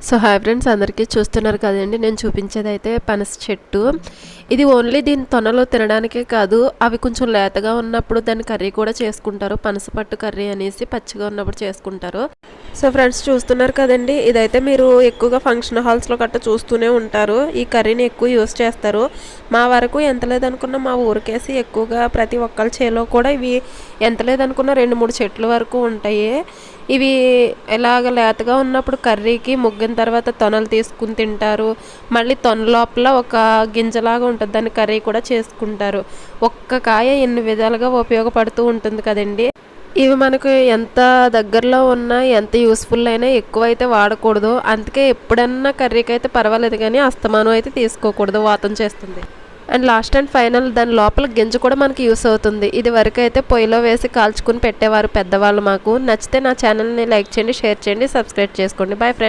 So hi friends, అందరికీ చూస్తున్నారు కదండి. నేను చూపించేది అయితే పనస చెట్టు. ఇది ఓన్లీ దీని తొనలో తినడానికే కాదు, అవి కొంచెం లేతగా ఉన్నప్పుడు దాన్ని కర్రీ కూడా చేసుకుంటారు. పనస పట్టు కర్రీ అనేసి పచ్చిగా ఉన్నప్పుడు చేసుకుంటారు. సో ఫ్రెండ్స్, చూస్తున్నారు కదండి, ఇదైతే మీరు ఎక్కువగా ఫంక్షన్ హాల్స్లో గట్రా చూస్తూనే ఉంటారు. ఈ కర్రీని ఎక్కువ యూస్ చేస్తారు. మా వరకు ఎంత లేదనుకున్నా మా ఊరికేసి ఎక్కువగా ప్రతి ఒక్కరి చేలో కూడా ఇవి ఎంత లేదనుకున్నా 2-3 చెట్ల వరకు ఉంటాయి. ఇవి ఎలాగ లేతగా ఉన్నప్పుడు కర్రీకి ముగ్గిన తర్వాత తొనలు తీసుకుని తింటారు. మళ్ళీ తొన లోపల ఒక గింజలాగా ఉంటుంది, దాన్ని కర్రీ కూడా చేసుకుంటారు. ఒక్క కాయ ఎన్ని విధాలుగా ఉపయోగపడుతూ ఉంటుంది కదండి. ఇవి మనకు ఎంత దగ్గరలో ఉన్నా ఎంత యూస్ఫుల్ అయినా ఎక్కువ అయితే వాడకూడదు. అందుకే ఎప్పుడన్నా కర్రీకి అయితే పర్వాలేదు, కానీ అస్తమానం అయితే తీసుకోకూడదు, వాతం చేస్తుంది. అండ్ లాస్ట్ అండ్ ఫైనల్ దాని లోపల గింజ కూడా మనకి యూస్ అవుతుంది. ఇది వరకు అయితే పొయ్యిలో వేసి కాల్చుకుని పెట్టేవారు పెద్దవాళ్ళు. మాకు నచ్చితే నా ఛానల్ని లైక్ చేయండి, షేర్ చేయండి, సబ్స్క్రైబ్ చేసుకోండి. Bye friends.